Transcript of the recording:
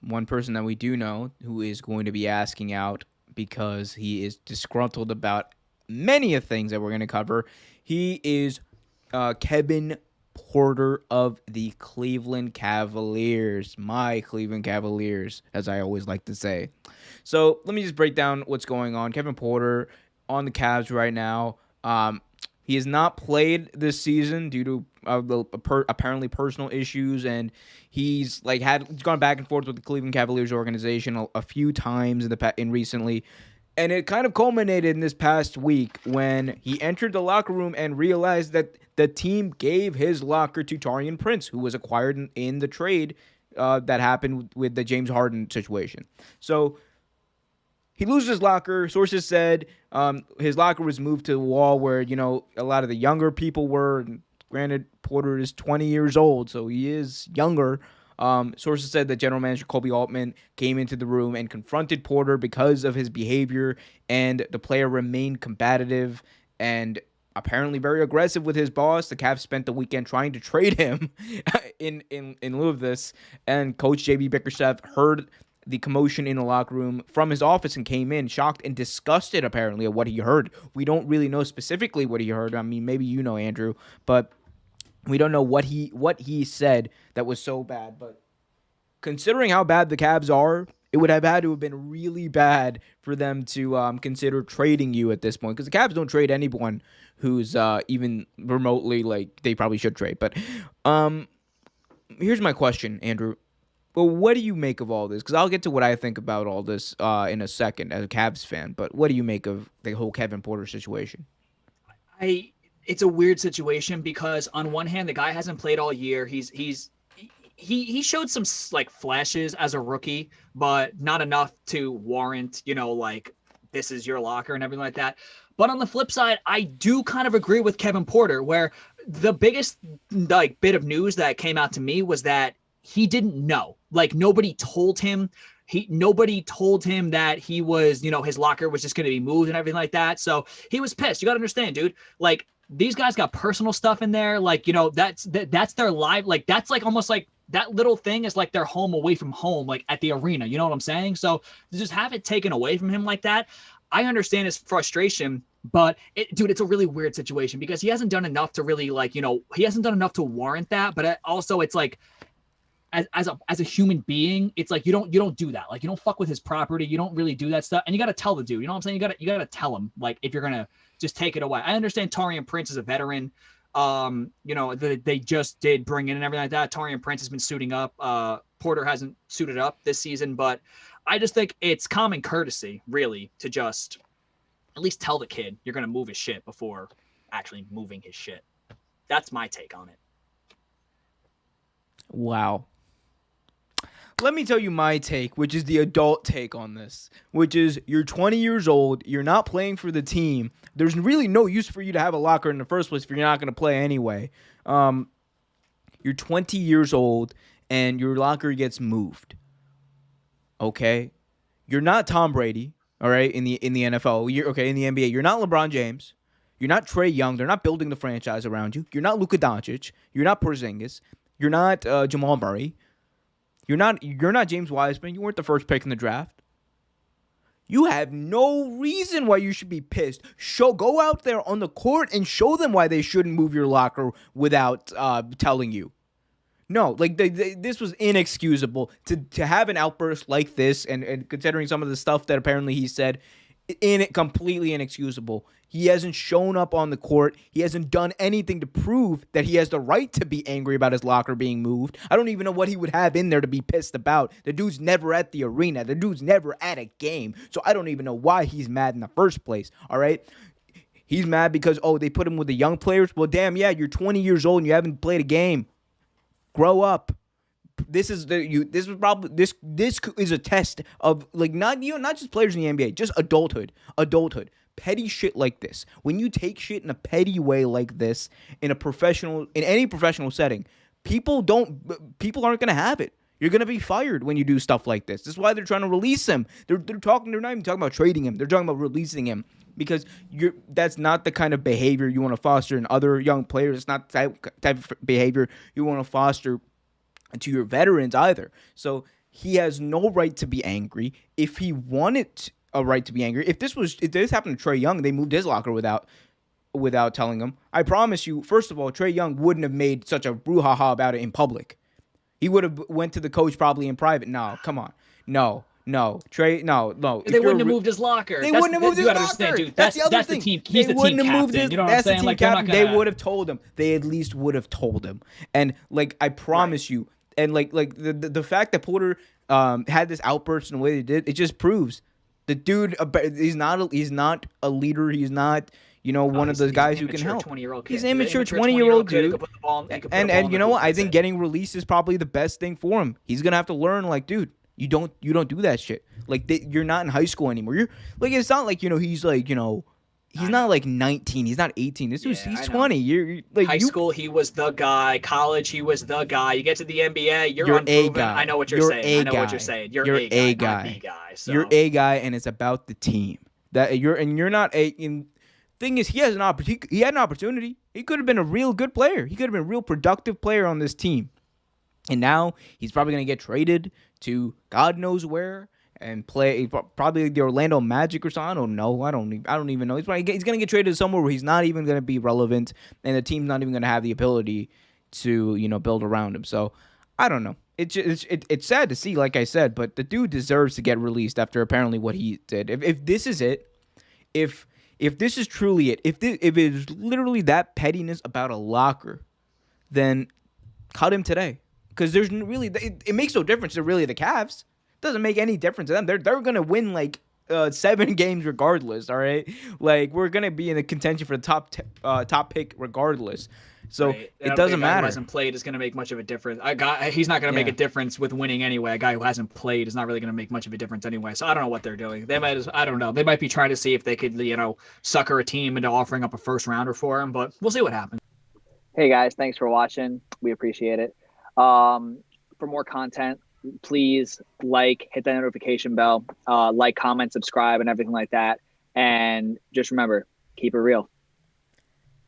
one person that we do know who is going to be asking out because he is disgruntled about many of things that we're going to cover. He is Kevin Porter of the Cleveland Cavaliers. My Cleveland Cavaliers, as I always like to say. So let me just break down what's going on. Kevin Porter on the Cavs right now. He has not played this season due to apparently personal issues, and he's gone back and forth with the Cleveland Cavaliers organization a few times in recently. And it kind of culminated in this past week when he entered the locker room and realized that the team gave his locker to Taurean Prince, who was acquired in the trade that happened with the James Harden situation. So he loses his locker. Sources said his locker was moved to the wall where, a lot of the younger people were. And granted, Porter is 20 years old, so he is younger. Sources said that general manager Koby Altman came into the room and confronted Porter because of his behavior, and the player remained combative and apparently very aggressive with his boss. The Cavs spent the weekend trying to trade him in lieu of this, and Coach J.B. Bickerstaff heard the commotion in the locker room from his office and came in shocked and disgusted apparently at what he heard. We don't really know specifically what he heard. I mean, maybe you know, Andrew, but we don't know what he said that was so bad. But considering how bad the Cavs are, it would have had to have been really bad for them to consider trading you at this point, because the Cavs don't trade anyone who's even remotely like they probably should trade. But here's my question, Andrew. Well, what do you make of all this? Because I'll get to what I think about all this in a second as a Cavs fan. But what do you make of the whole Kevin Porter situation? It's a weird situation because on one hand, the guy hasn't played all year. He showed some like flashes as a rookie, but not enough to warrant, like this is your locker and everything like that. But on the flip side, I do kind of agree with Kevin Porter, where the biggest like bit of news that came out to me was that he didn't know. Like nobody told him. Nobody told him that he was, his locker was just going to be moved and everything like that. So he was pissed. You got to understand, dude. Like these guys got personal stuff in there. Like, that's their life. Like that's like almost like that little thing is like their home away from home, like at the arena. You know what I'm saying? So to just have it taken away from him like that, I understand his frustration. But dude, it's a really weird situation because he hasn't done enough to really like, he hasn't done enough to warrant that. But also it's like, as a human being, it's like you don't do that. Like you don't fuck with his property. You don't really do that stuff. And you got to tell the dude. You know what I'm saying? You got to tell him like if you're gonna just take it away. I understand Taurean Prince is a veteran. They just did bring in and everything like that. Taurean Prince has been suiting up. Porter hasn't suited up this season, but I just think it's common courtesy, really, to just at least tell the kid you're gonna move his shit before actually moving his shit. That's my take on it. Wow. Let me tell you my take, which is the adult take on this, which is you're 20 years old, you're not playing for the team. There's really no use for you to have a locker in the first place if you're not going to play anyway. You're 20 years old and your locker gets moved. Okay? You're not Tom Brady, all right, in the NFL. You're okay in the NBA. You're not LeBron James. You're not Trae Young. They're not building the franchise around you. You're not Luka Doncic. You're not Porzingis. You're not Jamal Murray. You're not James Wiseman. You weren't the first pick in the draft. You have no reason why you should be pissed. Go out there on the court and show them why they shouldn't move your locker without telling you. No, like this was inexcusable to have an outburst like this, and considering some of the stuff that apparently he said, completely inexcusable. He hasn't shown up on the court. He hasn't done anything to prove that he has the right to be angry about his locker being moved. I don't even know what he would have in there to be pissed about. The dude's never at the arena. The dude's never at a game. So I don't even know why he's mad in the first place, all right? He's mad because, they put him with the young players. Well, damn, yeah, you're 20 years old and you haven't played a game. Grow up. This is a test of like not just players in the NBA, just adulthood. Petty shit like this. When you take shit in a petty way like this in any professional setting, people aren't gonna have it. You're gonna be fired when you do stuff like this. This is why they're trying to release him. They're not even talking about trading him. They're talking about releasing him because that's not the kind of behavior you want to foster in other young players. It's not the type of behavior you want to foster to your veterans either. So He has no right to be angry. If he wanted a right to be angry, if this happened to Trae Young, they moved his locker without telling him. I promise you, first of all, Trae Young wouldn't have made such a brouhaha about it in public. He would have went to the coach probably in private. No, come on. No. Trae, no. They wouldn't have moved his locker. They wouldn't have moved his locker. Dude, that's the other thing. He's the team captain. You know what I'm saying? Like, they would have told him. They at least would have told him. And like, I promise you, and like the fact that Porter had this outburst in the way they did, it just proves the dude. He's not a leader. He's not. One of those guys who can help. He's an immature 20-year-old dude. And you know what? I think getting released is probably the best thing for him. He's gonna have to learn, like, dude, you don't do that shit. Like, you're not in high school anymore. You're like, it's not like he's like he's not like 19. He's not 18. This dude's he's 20. You're like high school. He was the guy. College. He was the guy. You get to the NBA. You're unproven. A guy. I know what you're saying. I know what you're saying. You're a guy. Not the guy. So. You're a guy, and it's about the team. You're not a. Thing is, he had an opportunity. He could have been a real good player. He could have been a real productive player on this team. And now he's probably going to get traded to God knows where and play probably the Orlando Magic or something. I don't know. I don't even know. He's going to get traded to somewhere where he's not even going to be relevant, and the team's not even going to have the ability to build around him. So I don't know. It's sad to see, like I said, but the dude deserves to get released after apparently what he did. If this is it, if this is truly it, if it is literally that pettiness about a locker, then cut him today. Because there's really, it makes no difference to really the Cavs. It doesn't make any difference to them. They're gonna win like 7 games regardless. All right, like we're gonna be in the contention for the top pick regardless. So it doesn't matter. Who hasn't played is going to make much of a difference. He's not going to make a difference with winning anyway. A guy who hasn't played is not really going to make much of a difference anyway. So I don't know what they're doing. I don't know. They might be trying to see if they could, sucker a team into offering up a first rounder for him. But we'll see what happens. Hey guys, thanks for watching. We appreciate it. For more content, please hit that notification bell, comment, subscribe, and everything like that. And just remember, keep it real.